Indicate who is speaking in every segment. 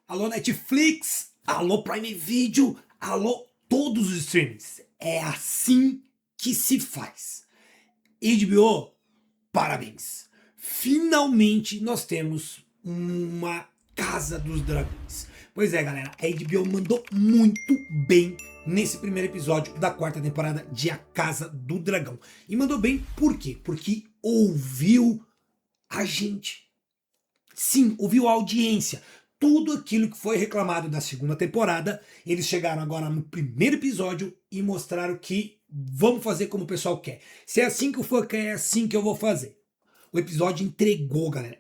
Speaker 1: Alô Netflix, alô Prime Video, alô todos os streams. É assim que se faz. HBO, parabéns. Finalmente nós temos uma Casa dos Dragões. Pois é, galera, a HBO mandou muito bem nesse primeiro episódio da quarta temporada de A Casa do Dragão. E mandou bem por quê? Porque ouviu a gente. Sim, ouviu a audiência. Tudo aquilo que foi reclamado da segunda temporada, eles chegaram agora no primeiro episódio e mostraram que vamos fazer como o pessoal quer. Se é assim que o fã quer, é assim que eu vou fazer. O episódio entregou, galera.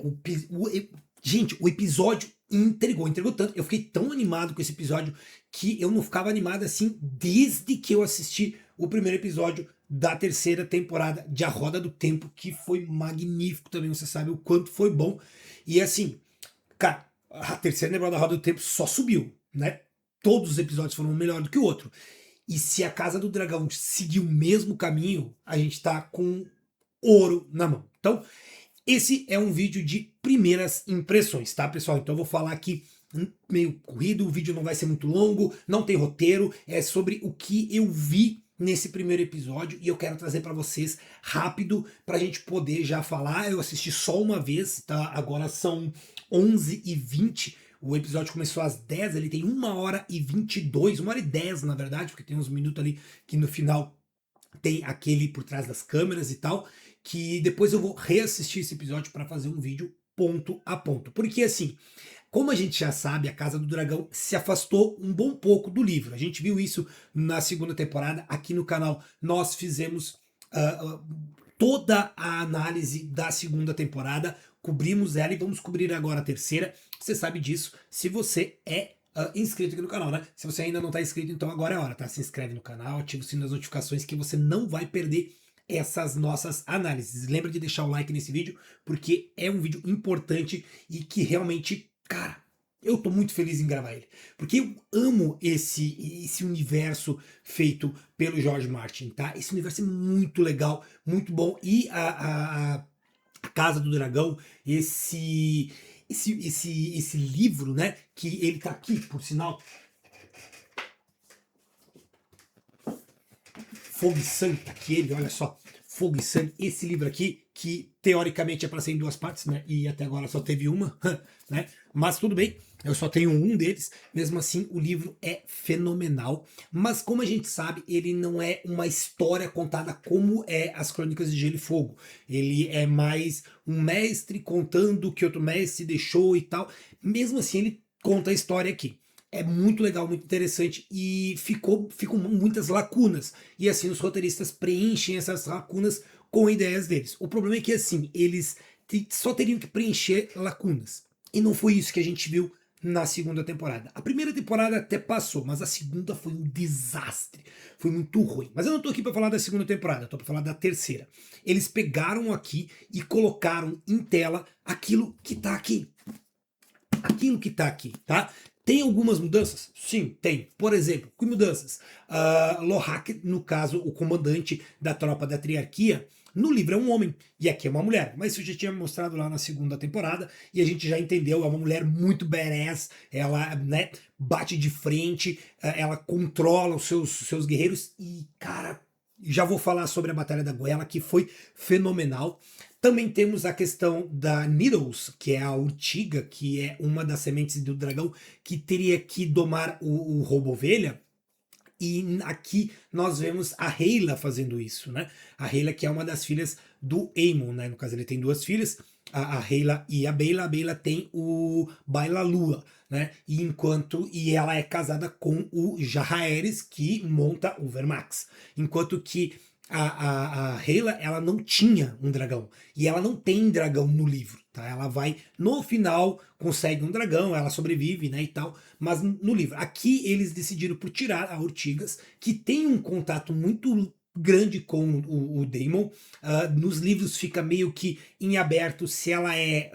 Speaker 1: Gente, o episódio entregou tanto. Eu fiquei tão animado com esse episódio que eu não ficava animado assim desde que eu assisti o primeiro episódio da terceira temporada de A Roda do Tempo, que foi magnífico também. Você sabe o quanto foi bom. E assim, cara, a terceira temporada da Roda do Tempo só subiu, né? Todos os episódios foram um melhor do que o outro. E se a Casa do Dragão seguir o mesmo caminho, a gente tá com ouro na mão. Então, esse é um vídeo de primeiras impressões, tá, pessoal? Então eu vou falar aqui meio corrido, o vídeo não vai ser muito longo, não tem roteiro, é sobre o que eu vi nesse primeiro episódio e eu quero trazer para vocês rápido para a gente poder já falar. Eu assisti só uma vez, tá? Agora são 11h20. O episódio começou às 10, ele tem 1h22, 1h10 na verdade, porque tem uns minutos ali que no final tem aquele por trás das câmeras e tal, que depois eu vou reassistir esse episódio para fazer um vídeo ponto a ponto. Porque assim, como a gente já sabe, a Casa do Dragão se afastou um bom pouco do livro. A gente viu isso na segunda temporada. Aqui no canal nós fizemos toda a análise da segunda temporada, cobrimos ela e vamos cobrir agora a terceira. Você sabe disso se você é inscrito aqui no canal, né? Se você ainda não está inscrito, então agora é a hora, tá? Se inscreve no canal, ativa o sino das notificações que você não vai perder essas nossas análises. Lembra de deixar o like nesse vídeo, porque é um vídeo importante e que realmente, cara, eu tô muito feliz em gravar ele, porque eu amo esse universo feito pelo George Martin, tá? Esse universo é muito legal, muito bom, e a Casa do Dragão, esse livro, né? Que ele tá aqui, por sinal. Fogo e Sangue, tá aqui ele, olha só. Fogo e Sangue, esse livro aqui, que teoricamente é para ser em duas partes, né? E até agora só teve uma, né? Mas tudo bem, eu só tenho um deles. Mesmo assim, o livro é fenomenal. Mas como a gente sabe, ele não é uma história contada como é as Crônicas de Gelo e Fogo. Ele é mais um mestre contando o que outro mestre deixou e tal. Mesmo assim, ele conta a história aqui. É muito legal, muito interessante e ficam muitas lacunas. E assim, os roteiristas preenchem essas lacunas com ideias deles. O problema é que assim, eles só teriam que preencher lacunas. E não foi isso que a gente viu na segunda temporada. A primeira temporada até passou, mas a segunda foi um desastre. Foi muito ruim. Mas eu não tô aqui para falar da segunda temporada, eu tô para falar da terceira. Eles pegaram aqui e colocaram em tela aquilo que tá aqui. Aquilo que tá aqui, tá? Tem algumas mudanças? Sim, tem. Por exemplo, que mudanças? Lohak, no caso, o comandante da tropa da triarquia, no livro é um homem e aqui é uma mulher. Mas isso já tinha mostrado lá na segunda temporada e a gente já entendeu. É uma mulher muito badass, ela, né, bate de frente, ela controla os seus guerreiros e, cara, já vou falar sobre a Batalha da Goela, que foi fenomenal. Também temos a questão da Needles, que é a urtiga, que é uma das sementes do dragão, que teria que domar o roubo-ovelha. E aqui nós vemos a Rhaella fazendo isso, né? A Rhaella que é uma das filhas do Aemon, né? No caso ele tem duas filhas, a Rhaella e a Baela. A Baela tem o Bailalua, né? E ela é casada com o Jaehaerys, que monta o Vermax. Enquanto que a Rhaella, ela não tinha um dragão. E ela não tem dragão no livro, tá? Ela vai, no final, consegue um dragão, ela sobrevive, né, e tal. Mas no livro, aqui eles decidiram por tirar a Ortigas, que tem um contato muito grande com o Daemon. Nos livros fica meio que em aberto se ela é,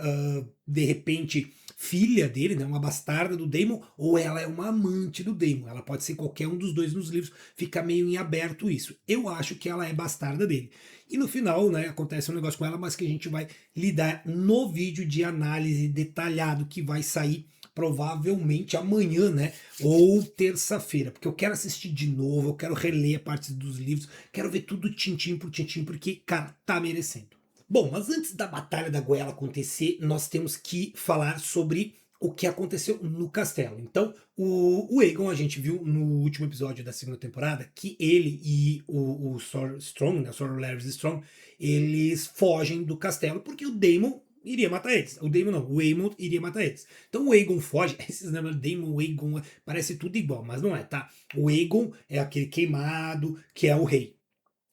Speaker 1: de repente, filha dele, né, uma bastarda do Daemon, ou ela é uma amante do Daemon. Ela pode ser qualquer um dos dois nos livros, fica meio em aberto isso. Eu acho que ela é bastarda dele. E no final, né, acontece um negócio com ela, mas que a gente vai lidar no vídeo de análise detalhado que vai sair provavelmente amanhã, né? Ou terça-feira, porque eu quero assistir de novo, eu quero reler a parte dos livros, quero ver tudo tintim por tintim, porque, cara, tá merecendo. Bom, mas antes da Batalha da Goela acontecer, nós temos que falar sobre o que aconteceu no castelo. Então, o Aegon, a gente viu no último episódio da segunda temporada que ele e o Sor Strong, né, o Sor Larys Strong, eles fogem do castelo porque o Daemon iria matar eles. O Daemon não, o Aemon iria matar eles. Então o Aegon foge, esses nomes Daemon, Aegon, parece tudo igual, mas não é, tá? O Aegon é aquele queimado que é o rei.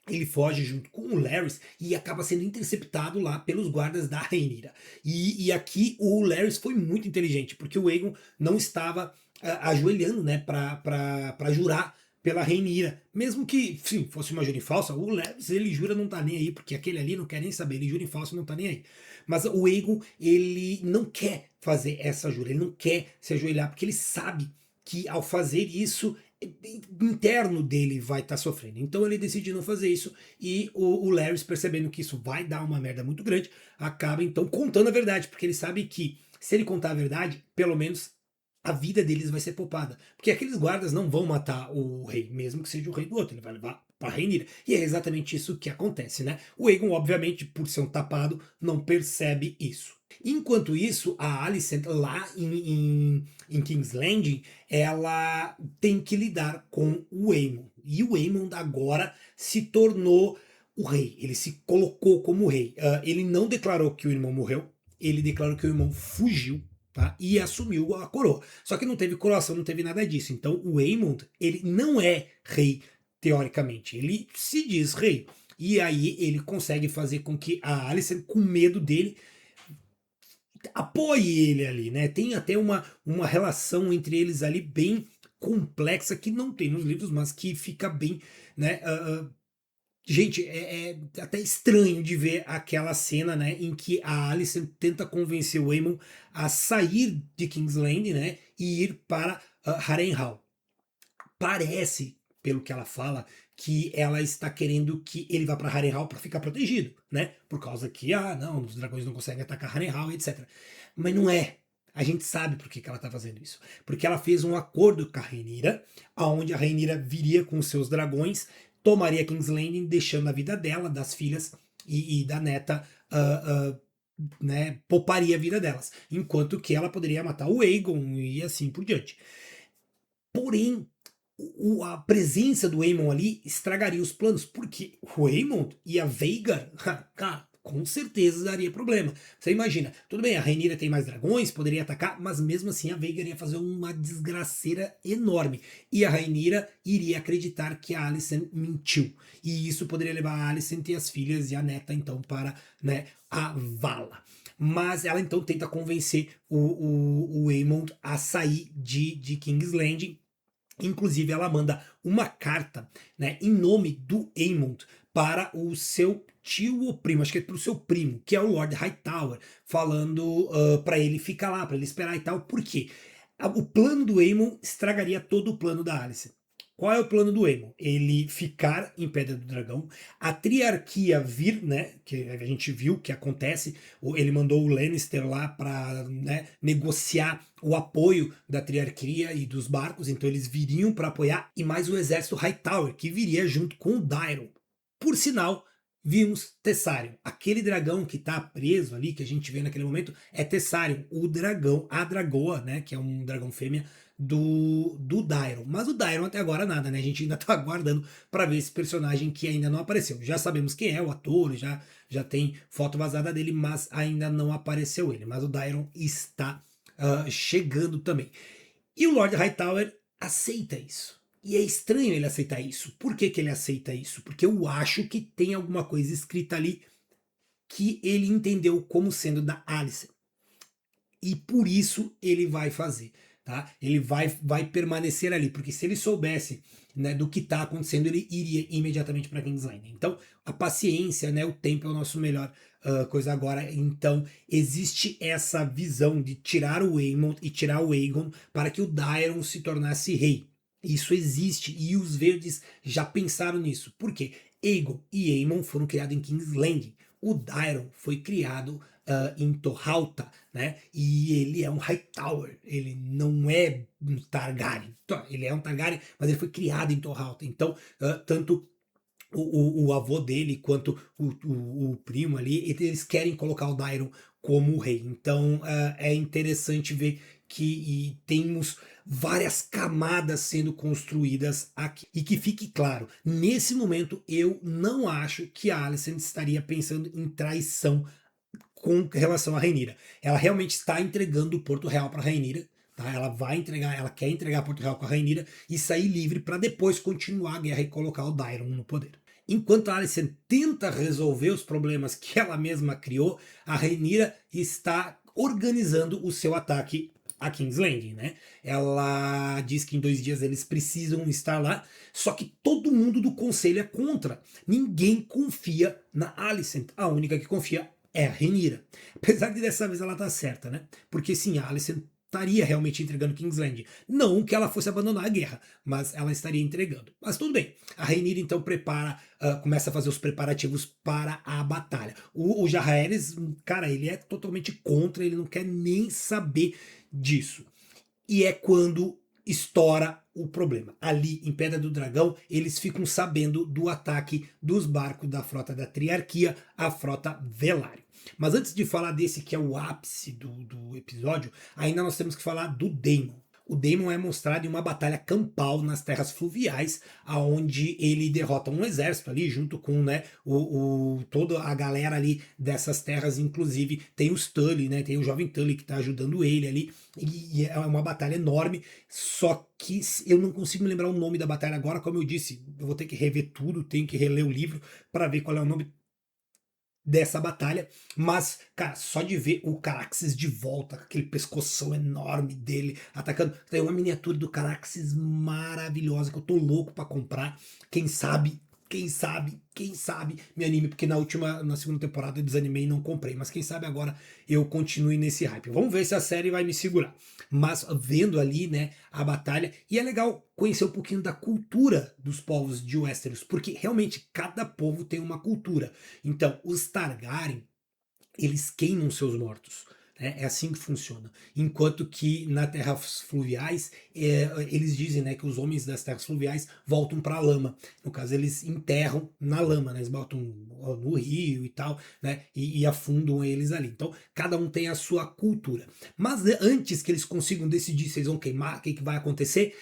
Speaker 1: Ele foge junto com o Larys e acaba sendo interceptado lá pelos guardas da Rhaenyra. E aqui o Larys foi muito inteligente, porque o Aegon não estava ajoelhando, né, para jurar pela Rhaenyra. Mesmo que, sim, fosse uma jura em falsa, o Larys, ele jura não tá nem aí, porque aquele ali não quer nem saber, ele jura em falso não tá nem aí. Mas o Aegon, ele não quer fazer essa jura, ele não quer se ajoelhar, porque ele sabe que ao fazer isso interno dele vai estar sofrendo. Então ele decide não fazer isso e o Larry, percebendo que isso vai dar uma merda muito grande, acaba então contando a verdade, porque ele sabe que se ele contar a verdade, pelo menos a vida deles vai ser poupada. Porque aqueles guardas não vão matar o rei, mesmo que seja o rei do outro, ele vai levar para a Rhaenyra. E é exatamente isso que acontece, né? O Aegon, obviamente, por ser um tapado, não percebe isso. Enquanto isso, a Alicent lá em King's Landing, ela tem que lidar com o Aemon. E o Aemon agora se tornou o rei. Ele se colocou como rei. Ele não declarou que o irmão morreu. Ele declarou que o irmão fugiu, tá? E assumiu a coroa. Só que não teve coroação, não teve nada disso. Então o Aemon, ele não é rei teoricamente. Ele se diz rei. E aí ele consegue fazer com que a Alicent, com medo dele, apoie ele ali, né? Tem até uma relação entre eles ali bem complexa que não tem nos livros, mas que fica bem, né? Gente, é até estranho de ver aquela cena, né, em que a Alicent tenta convencer o Aemon a sair de King's Landing, né, e ir para Harrenhal. Parece, pelo que ela fala, que ela está querendo que ele vá para Harrenhal para ficar protegido, né? Por causa que, não, os dragões não conseguem atacar Harrenhal, etc. Mas não é. A gente sabe por que ela está fazendo isso. Porque ela fez um acordo com a Rhaenyra, onde a Rhaenyra viria com seus dragões, tomaria King's Landing, deixando a vida dela, das filhas e da neta, né, pouparia a vida delas. Enquanto que ela poderia matar o Aegon e assim por diante. Porém, a presença do Aemon ali estragaria os planos, porque o Aemon e a Veigar, cara, com certeza daria problema. Você imagina, tudo bem, a Rhaenyra tem mais dragões, poderia atacar, mas mesmo assim a Veigar ia fazer uma desgraceira enorme. E a Rhaenyra iria acreditar que a Alicent mentiu. E isso poderia levar a Alicent e as filhas e a neta, então, para, né, a vala. Mas ela então tenta convencer o Aemon a sair de King's Landing. Inclusive, ela manda uma carta, né, em nome do Aemon para o seu tio ou primo, acho que é para o seu primo, que é o Lord Hightower, falando para ele ficar lá, para ele esperar e tal. Por quê? O plano do Aemon estragaria todo o plano da Alicent. Qual é o plano do Aemon? Ele ficar em Pedra do Dragão, a triarquia vir, né? Que a gente viu que acontece. Ele mandou o Lannister lá para, né, negociar o apoio da triarquia e dos barcos, então eles viriam para apoiar, e mais o exército Hightower, que viria junto com o Daeron. Por sinal, vimos Tessarion. Aquele dragão que está preso ali, que a gente vê naquele momento, é Tessarion, o dragão, a dragoa, né? Que é um dragão fêmea do Daeron. Mas o Daeron até agora nada, né? A gente ainda tá aguardando para ver esse personagem que ainda não apareceu. Já sabemos quem é o ator, já tem foto vazada dele, mas ainda não apareceu ele. Mas o Daeron está chegando também. E o Lord Hightower aceita isso. E é estranho ele aceitar isso. Por que ele aceita isso? Porque eu acho que tem alguma coisa escrita ali que ele entendeu como sendo da Alicent. E por isso ele vai fazer. tá? Ele vai permanecer ali, porque se ele soubesse, né, do que está acontecendo, ele iria imediatamente para King's Landing. Então, a paciência, né, o tempo é o nosso melhor coisa agora. Então, existe essa visão de tirar o Aemon e tirar o Aegon para que o Daeron se tornasse rei. Isso existe e os verdes já pensaram nisso. Por quê? Aegon e Aemon foram criados em King's Landing. O Daeron foi criado em Torralta, né? E ele é um Hightower, ele não é um Targaryen. Ele é um Targaryen, mas ele foi criado em Torralta. Então, tanto o avô dele quanto o primo ali, eles querem colocar o Daeron como rei. Então é interessante ver que temos várias camadas sendo construídas aqui. E que fique claro, nesse momento eu não acho que a Alicent estaria pensando em traição com relação a Rhaenyra. Ela realmente está entregando o Porto Real para Rhaenyra. Tá? Ela vai entregar, ela quer entregar Porto Real com a Rhaenyra e sair livre para depois continuar a guerra e colocar o Daeron no poder. Enquanto a Alicent tenta resolver os problemas que ela mesma criou, a Rhaenyra está organizando o seu ataque a King's Landing, né? Ela diz que em 2 dias eles precisam estar lá, só que todo mundo do conselho é contra. Ninguém confia na Alicent. A única que confia é a Rhaenyra. Apesar de dessa vez ela tá certa, né? Porque sim, a Alicent estaria realmente entregando Kingsland. Não que ela fosse abandonar a guerra, mas ela estaria entregando. Mas tudo bem. A Rhaenyra então começa a fazer os preparativos para a batalha. O Jaehaerys, cara, ele é totalmente contra, ele não quer nem saber disso. E é quando estoura o problema. Ali em Pedra do Dragão, eles ficam sabendo do ataque dos barcos da frota da Triarquia, a frota Velário. Mas antes de falar desse que é o ápice do episódio, ainda nós temos que falar do Daemon. O Daemon é mostrado em uma batalha campal nas terras fluviais, aonde ele derrota um exército ali, junto com, né, toda a galera ali dessas terras, inclusive tem os Tully, né, tem o jovem Tully que está ajudando ele ali, e é uma batalha enorme, só que eu não consigo me lembrar o nome da batalha agora, como eu disse, eu vou ter que rever tudo, tenho que reler o livro para ver qual é o nome dessa batalha, mas, cara, só de ver o Caraxes de volta, aquele pescoção enorme dele atacando, tem uma miniatura do Caraxes maravilhosa que eu tô louco pra comprar, quem sabe me anime, porque na segunda temporada eu desanimei e não comprei, mas quem sabe agora eu continue nesse hype. Vamos ver se a série vai me segurar. Mas vendo ali, né, a batalha, e é legal conhecer um pouquinho da cultura dos povos de Westeros, porque realmente cada povo tem uma cultura. Então, os Targaryen, eles queimam seus mortos. Né? É assim que funciona. Enquanto que nas terras fluviais, eles dizem, né, que os homens das terras fluviais voltam para a lama. No caso, eles enterram na lama, né? Eles botam no rio e tal, né? E afundam eles ali. Então, cada um tem a sua cultura. Mas antes que eles consigam decidir se eles vão queimar, o que vai acontecer,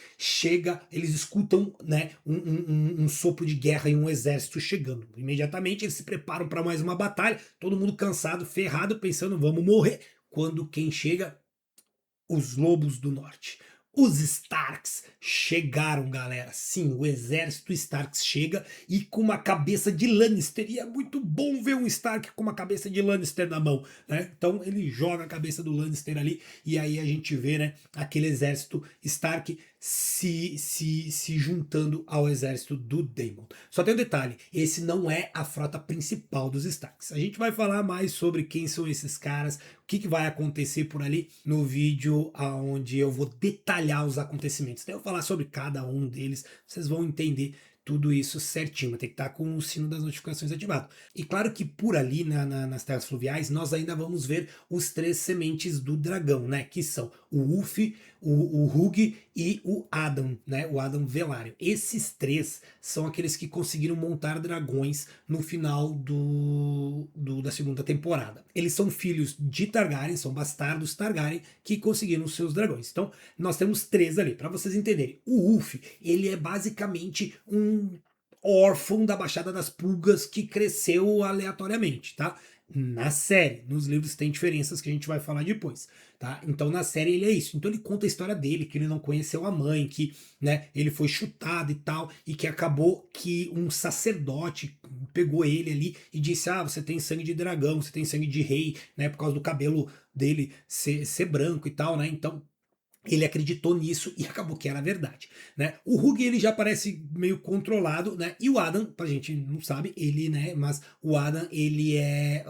Speaker 1: eles escutam, né, um sopro de guerra e um exército chegando. Imediatamente eles se preparam para mais uma batalha, todo mundo cansado, ferrado, pensando, vamos morrer. Quando quem chega? Os Lobos do Norte. Os Starks chegaram, galera. Sim, o exército Starks chega e com uma cabeça de Lannister. E é muito bom ver um Stark com uma cabeça de Lannister na mão, né? Então ele joga a cabeça do Lannister ali e aí a gente vê, né, aquele exército Stark se juntando ao exército do Daemon. Só tem um detalhe, esse não é a frota principal dos Starks. A gente vai falar mais sobre quem são esses caras, o que vai acontecer por ali no vídeo onde eu vou detalhar os acontecimentos. Então eu vou falar sobre cada um deles, vocês vão entender tudo isso certinho, tem que estar com o sino das notificações ativado. E claro que por ali nas terras fluviais nós ainda vamos ver os 3 sementes do dragão, né? Que são o Ulf, o Hugh e o Adam, né? O Adam Velaryon. Esses 3 são aqueles que conseguiram montar dragões no final da segunda temporada. Eles são filhos de Targaryen, são bastardos Targaryen que conseguiram os seus dragões. Então nós temos 3 ali, para vocês entenderem. O Ulf, ele é basicamente um órfão da Baixada das Pulgas que cresceu aleatoriamente, tá? Na série, nos livros tem diferenças que a gente vai falar depois, tá? Então na série ele é isso. Então ele conta a história dele, que ele não conheceu a mãe, que, né, ele foi chutado e tal, e que acabou que um sacerdote pegou ele ali e disse: "Ah, você tem sangue de dragão, você tem sangue de rei", né, por causa do cabelo dele ser branco e tal, né? Então Ele acreditou nisso e acabou que era verdade, né? O Hugh ele já parece meio controlado, né? E o Adam, pra gente não sabe, ele, né? Mas o Adam ele é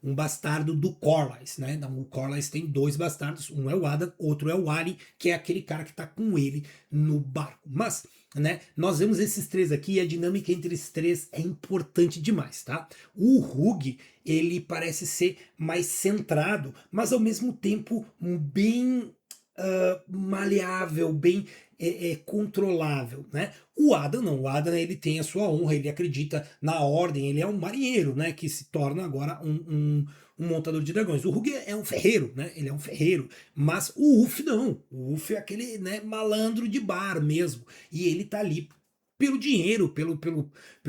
Speaker 1: um bastardo do Corlys, né? Então, o Corlys tem dois bastardos, um é o Adam, outro é o Ali, que é aquele cara que tá com ele no barco. Mas, né? Nós vemos esses três aqui e a dinâmica entre esses três é importante demais, tá? O Hugh ele parece ser mais centrado, mas ao mesmo tempo bem maleável, bem controlável, né? O Adam não, o Adam ele tem a sua honra, ele acredita na ordem, ele é um marinheiro, né? Que se torna agora um montador de dragões. O Hugh é um ferreiro, né? Ele é um ferreiro, mas o Uff não. O Uff é aquele, né, malandro de bar mesmo, e ele tá ali pelo dinheiro, pelo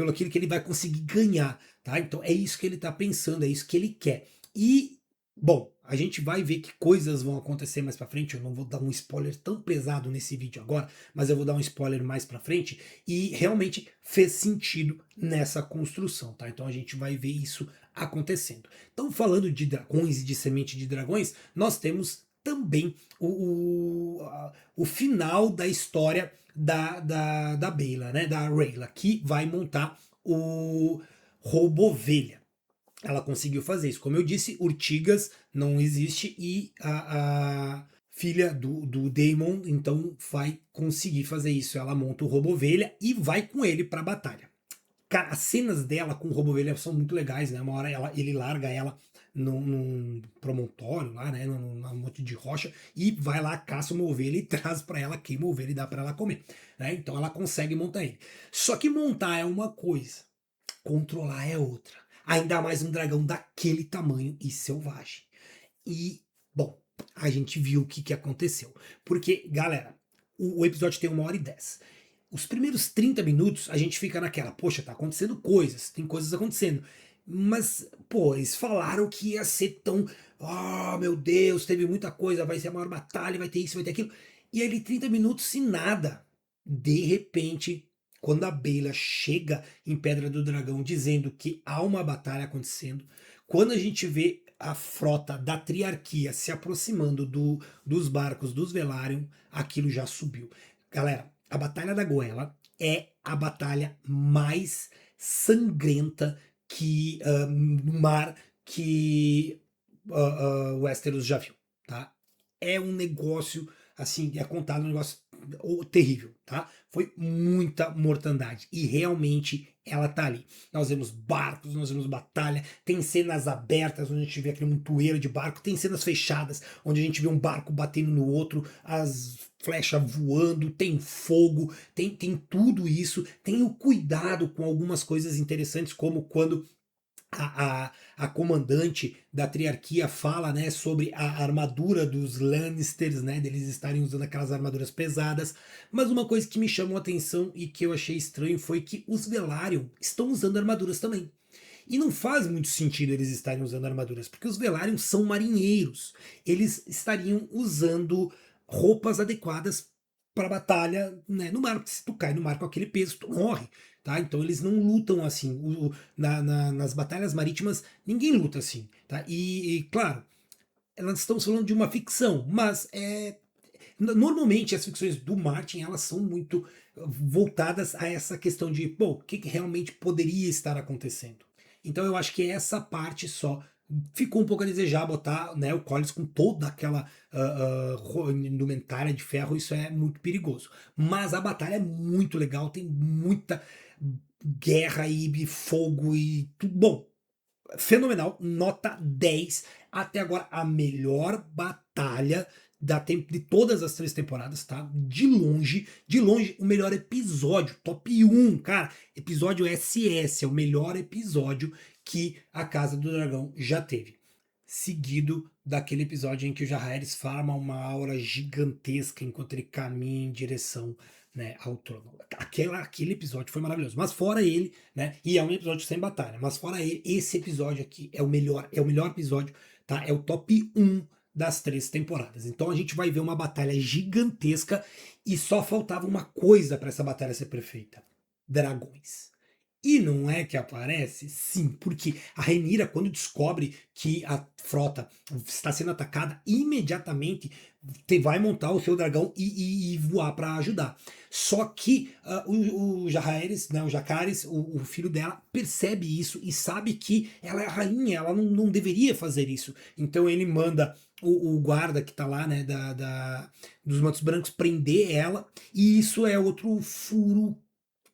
Speaker 1: aquilo que ele vai conseguir ganhar, tá? Então é isso que ele tá pensando, é isso que ele quer. E bom, a gente vai ver que coisas vão acontecer mais pra frente. Eu não vou dar um spoiler tão pesado nesse vídeo agora, mas eu vou dar um spoiler mais pra frente. E realmente fez sentido nessa construção, tá? Então a gente vai ver isso acontecendo. Então, falando de dragões e de semente de dragões, nós temos também o final da história da Beyla, né? Da Rayla, que vai montar o Roubo-Ovelha. Ela conseguiu fazer isso. Como eu disse, Urtigas não existe e a filha do Daemon então vai conseguir fazer isso. Ela monta o Roubo-Ovelha e vai com ele pra batalha. Cara, as cenas dela com o Roubo-Ovelha são muito legais, né? Uma hora ele larga ela num promontório lá, né? Num monte de rocha e vai lá, caça uma ovelha e traz pra ela, queima a ovelha e dá pra ela comer, né? Então ela consegue montar ele. Só que montar é uma coisa, controlar é outra. Ainda mais um dragão daquele tamanho e selvagem. E, bom, a gente viu o que aconteceu. Porque, galera, o episódio tem 1h10. Os primeiros 30 minutos a gente fica naquela, poxa, tá acontecendo coisas, tem coisas acontecendo. Mas, pô, eles falaram que ia ser tão. Oh, meu Deus, teve muita coisa, vai ser a maior batalha, vai ter isso, vai ter aquilo. E ali 30 minutos e nada. De repente, quando a Beyla chega em Pedra do Dragão dizendo que há uma batalha acontecendo, quando a gente vê a frota da Triarquia se aproximando dos barcos dos Velaryon, aquilo já subiu. Galera, a Batalha da Goela é a batalha mais sangrenta que no mar que Westeros já viu, tá? É um negócio assim, é contado um negócio terrível, tá? Foi muita mortandade e realmente ela tá ali. Nós vemos barcos, nós vemos batalha, tem cenas abertas onde a gente vê aquele montoeiro de barco, tem cenas fechadas onde a gente vê um barco batendo no outro, as flechas voando, tem fogo, tem tudo isso, tem o cuidado com algumas coisas interessantes, como quando a comandante da Triarquia fala, né, sobre a armadura dos Lannisters, né, deles estarem usando aquelas armaduras pesadas, mas uma coisa que me chamou a atenção e que eu achei estranho foi que os Velaryon estão usando armaduras também. E não faz muito sentido eles estarem usando armaduras, porque os Velaryon são marinheiros. Eles estariam usando roupas adequadas para batalha, né, no mar, porque se tu cai no mar com aquele peso, tu morre. Tá? Então eles não lutam assim. Nas batalhas marítimas, ninguém luta assim. Tá? E claro, nós estamos falando de uma ficção, mas normalmente as ficções do Martin elas são muito voltadas a essa questão de pô, o que realmente poderia estar acontecendo. Então eu acho que essa parte só ficou um pouco a desejar botar, né, o Collins com toda aquela indumentária de ferro, isso é muito perigoso. Mas a batalha é muito legal, tem muita guerra e fogo e tudo bom. Fenomenal, nota 10. Até agora a melhor batalha de todas as 3 temporadas, tá? De longe, o melhor episódio, top 1, cara. Episódio SS, é o melhor episódio que a Casa do Dragão já teve. Seguido daquele episódio em que o Jaehaerys farma uma aura gigantesca enquanto ele caminha em direção, né, ao trono. Aquele episódio foi maravilhoso. Mas fora ele, né? E é um episódio sem batalha. Mas fora ele, esse episódio aqui é o melhor episódio, tá? É o top 1 das 3 temporadas. Então a gente vai ver uma batalha gigantesca e só faltava uma coisa para essa batalha ser perfeita: dragões. E não é que aparece? Sim, porque a Rhaenyra, quando descobre que a frota está sendo atacada, imediatamente vai montar o seu dragão e voar para ajudar. Só que o Jaehaerys, né, o Jacaerys, o filho dela, percebe isso e sabe que ela é a rainha, ela não deveria fazer isso. Então ele manda o guarda que tá lá, né, dos Mantos Brancos, prender ela, e isso é outro furo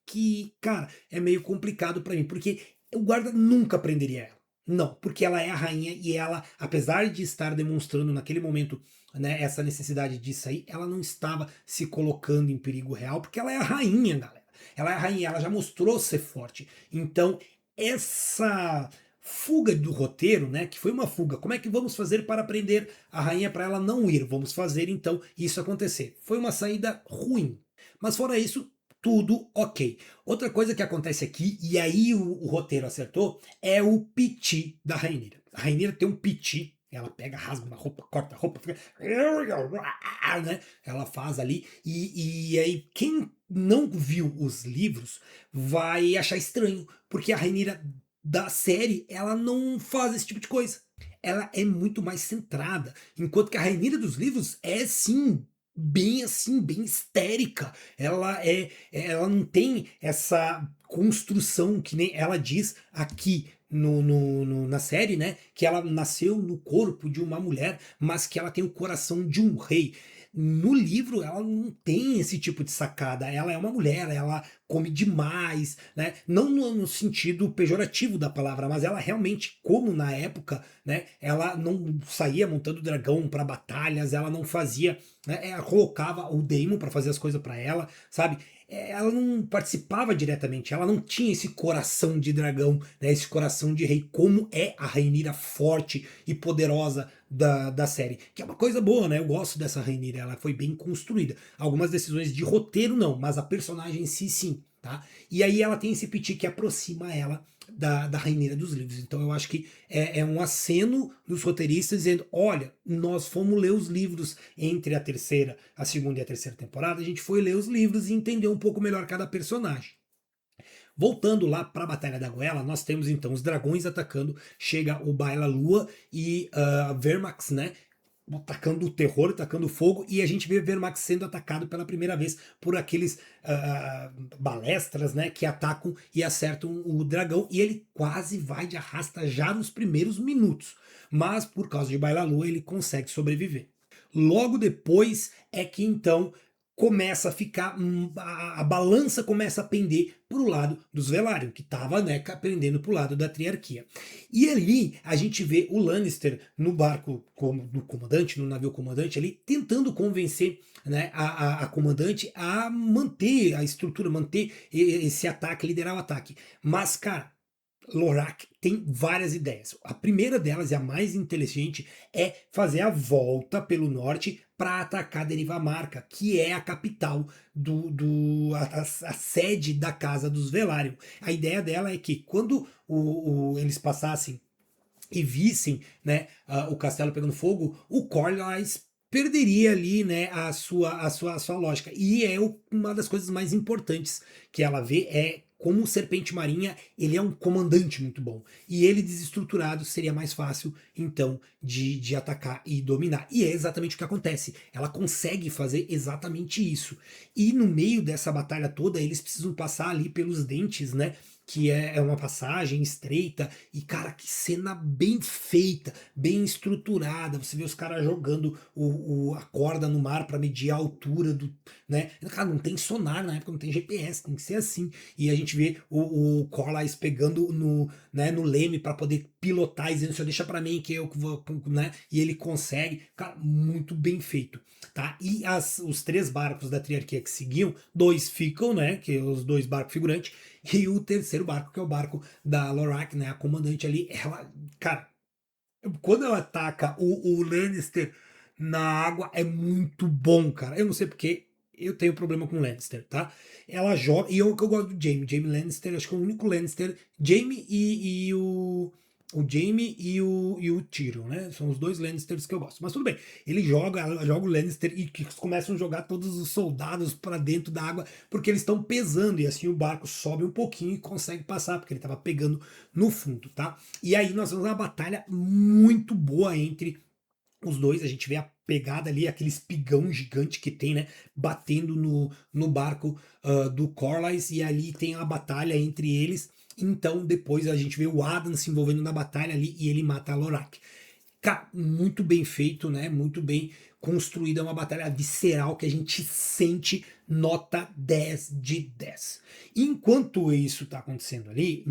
Speaker 1: que, cara, é meio complicado pra mim, porque o guarda nunca prenderia ela. Não, porque ela é a rainha e ela, apesar de estar demonstrando naquele momento, né, essa necessidade de sair, ela não estava se colocando em perigo real, porque ela é a rainha, galera. Ela é a rainha, ela já mostrou ser forte. Então, essa fuga do roteiro, né, que foi uma fuga, como é que vamos fazer para prender a rainha para ela não ir? Vamos fazer então isso acontecer. Foi uma saída ruim. Mas fora isso, tudo ok. Outra coisa que acontece aqui, e aí o roteiro acertou, é o piti da Rhaenyra. A Rhaenyra tem um piti, ela pega, rasga uma roupa, corta a roupa, fica, né? Ela faz ali, e aí quem não viu os livros vai achar estranho, porque a Rhaenyra da série, ela não faz esse tipo de coisa. Ela é muito mais centrada, enquanto que a Rhaenyra dos livros é sim bem assim, bem histérica. Ela não tem essa construção que nem ela diz aqui na série, né? Que ela nasceu no corpo de uma mulher, mas que ela tem o coração de um rei. No livro, ela não tem esse tipo de sacada. Ela é uma mulher, ela come demais, né? Não no sentido pejorativo da palavra, mas ela realmente, como na época, né? Ela não saía montando dragão para batalhas, ela não fazia, né? Ela colocava o Daemon para fazer as coisas para ela, sabe? Ela não participava diretamente, ela não tinha esse coração de dragão, né, esse coração de rei, como é a Rhaenyra forte e poderosa da série. Que é uma coisa boa, né? Eu gosto dessa Rhaenyra, ela foi bem construída. Algumas decisões de roteiro não, mas a personagem em si sim, tá? E aí ela tem esse piti que aproxima ela da Rhaenyra dos livros. Então eu acho que é um aceno dos roteiristas dizendo: olha, nós fomos ler os livros entre a segunda e a terceira temporada, a gente foi ler os livros e entender um pouco melhor cada personagem. Voltando lá para a Batalha da Goela, nós temos então os dragões atacando, chega o Baela Lua e Vermax, né? Atacando o terror, atacando o fogo, e a gente vê Vermax sendo atacado pela primeira vez por aqueles balestras, né, que atacam e acertam o dragão, e ele quase vai de arrasta já nos primeiros minutos, mas por causa de Bailalua ele consegue sobreviver. Logo depois é que então começa a ficar, a balança começa a pender para o lado dos Velaryon, que estava, né, pendendo para o lado da triarquia. E ali a gente vê o Lannister no barco do comandante, no navio comandante ali, tentando convencer, né, a comandante a manter a estrutura, manter esse ataque, liderar o ataque. Mas, cara, Lorak tem várias ideias. A primeira delas, e a mais inteligente, é fazer a volta pelo norte para atacar Derivamarca, que é a capital a sede da Casa dos Velaryon. A ideia dela é que quando eles passassem e vissem, né, o castelo pegando fogo, o Corlys perderia ali, né, a sua lógica. E é uma das coisas mais importantes que ela vê é como o Serpente Marinha, ele é um comandante muito bom. E ele desestruturado seria mais fácil, então, de atacar e dominar. E é exatamente o que acontece. Ela consegue fazer exatamente isso. E no meio dessa batalha toda, eles precisam passar ali pelos dentes, né? Que é uma passagem estreita, e cara, que cena bem feita, bem estruturada. Você vê os caras jogando a corda no mar para medir a altura do, né? Cara, não tem sonar na época, não tem GPS, tem que ser assim. E a gente vê o Corlys pegando né, no leme para poder pilotar e dizendo: "Só deixa para mim que eu vou", né? E ele consegue, cara, muito bem feito, tá? E os três barcos da triarquia que seguiam, dois ficam, né? Que é os dois barcos figurantes, e o terceiro barco, que é o barco da Lorak, né? A comandante ali, ela, cara, quando ela ataca o Lannister na água é muito bom, cara. Eu não sei porque eu tenho problema com o Lannister, tá? Ela joga, e eu que eu gosto do Jaime Lannister, acho que é o único Lannister, Jaime e o o Jaime e o Tyrion, né? São os dois Lannisters que eu gosto. Mas tudo bem, ele joga o Lannister e que começam a jogar todos os soldados para dentro da água porque eles estão pesando e assim o barco sobe um pouquinho e consegue passar porque ele estava pegando no fundo, tá? E aí nós temos uma batalha muito boa entre os dois, a gente vê a pegada ali, aquele espigão gigante que tem, né, batendo no barco do Corlys, e ali tem a batalha entre eles. Então depois a gente vê o Adam se envolvendo na batalha ali e ele mata a Lorak. Cara, muito bem feito, né? Muito bem construída, uma batalha visceral que a gente sente nota 10 de 10. Enquanto isso tá acontecendo ali,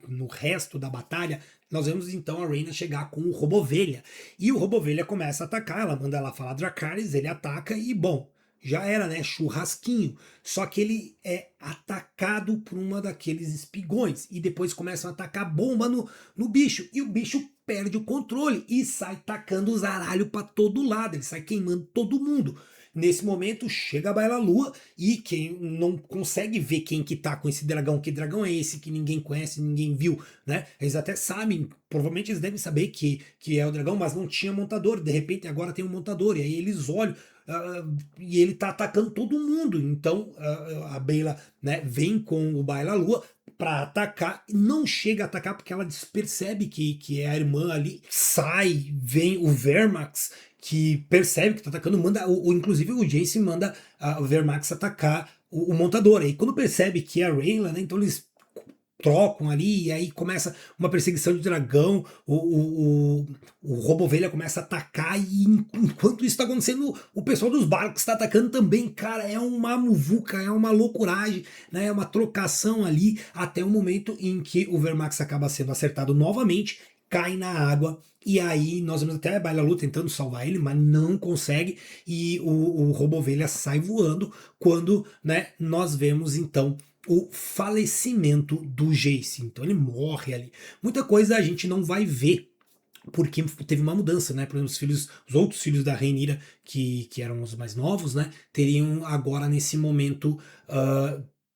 Speaker 1: no resto da batalha, nós vemos então a Rhaena chegar com o Robovelha. E o Robovelha começa a atacar, ela manda ela falar Dracarys, ele ataca e, bom, já era, né? Churrasquinho. Só que ele é atacado por uma daqueles espigões. E depois começam a atacar bomba no bicho. E o bicho perde o controle e sai tacando o zaralho para todo lado. Ele sai queimando todo mundo. Nesse momento chega a Baila Lua e quem não consegue ver quem que tá com esse dragão, que dragão é esse que ninguém conhece, ninguém viu, né? Eles até sabem, provavelmente eles devem saber que é o dragão, mas não tinha montador. De repente agora tem um montador e aí eles olham e ele tá atacando todo mundo. Então a Baela, né, vem com o Baila Lua para atacar, não chega a atacar porque ela percebe que é a irmã ali, sai, vem o Vermax que percebe que tá atacando, manda, inclusive o Jace manda o Vermax atacar o montador, aí quando percebe que é a Rhaena, né, então eles trocam ali, e aí começa uma perseguição de dragão, o Robovelha começa a atacar, e enquanto isso está acontecendo, o pessoal dos barcos está atacando também, cara, é uma muvuca, é uma loucuragem, né, é uma trocação ali, até o momento em que o Vermax acaba sendo acertado novamente, cai na água, e aí nós vemos até a Baila Lu tentando salvar ele, mas não consegue, e o Robovelha sai voando, quando, né, nós vemos então o falecimento do Jace. Então ele morre ali. Muita coisa a gente não vai ver porque teve uma mudança, né? Por exemplo, os outros filhos da Rhaenyra, que eram os mais novos, né? Teriam agora nesse momento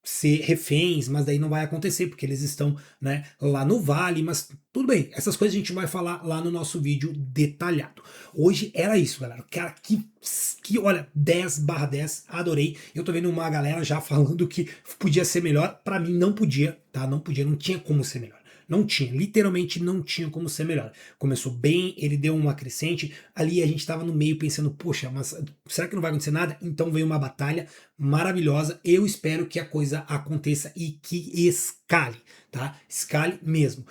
Speaker 1: ser reféns, mas daí não vai acontecer porque eles estão, né, lá no vale, mas tudo bem, essas coisas a gente vai falar lá no nosso vídeo detalhado. Hoje era isso, galera. Cara, que olha, 10/10, adorei. Eu tô vendo uma galera já falando que podia ser melhor, pra mim não podia, tá? Não podia, não tinha como ser melhor. Não tinha, literalmente não tinha como ser melhor. Começou bem, ele deu uma crescente, ali a gente estava no meio pensando, poxa, mas será que não vai acontecer nada? Então veio uma batalha maravilhosa, eu espero que a coisa aconteça e que escale, tá? Escale mesmo.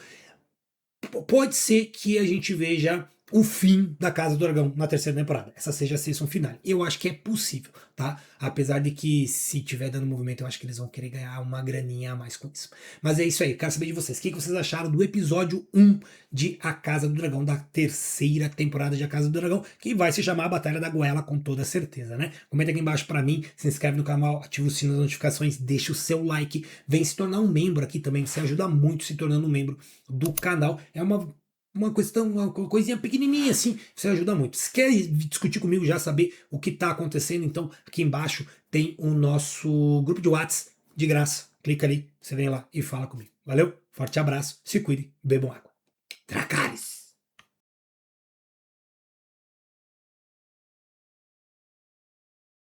Speaker 1: Pode ser que a gente veja o fim da Casa do Dragão na terceira temporada. Essa seja a season final. Eu acho que é possível, tá? Apesar de que se tiver dando movimento, eu acho que eles vão querer ganhar uma graninha a mais com isso. Mas é isso aí, quero saber de vocês. O que vocês acharam do episódio 1 de A Casa do Dragão, da terceira temporada de A Casa do Dragão, que vai se chamar a Batalha da Goela com toda certeza, né? Comenta aqui embaixo pra mim, se inscreve no canal, ativa o sino das notificações, deixa o seu like, vem se tornar um membro aqui também, você ajuda muito se tornando um membro do canal. É uma questão, uma coisinha pequenininha assim, você ajuda muito. Se quer discutir comigo, já saber o que está acontecendo, então aqui embaixo tem o nosso grupo de WhatsApp de graça. Clica ali, você vem lá e fala comigo. Valeu? Forte abraço, se cuide, bebam água. Dracarys!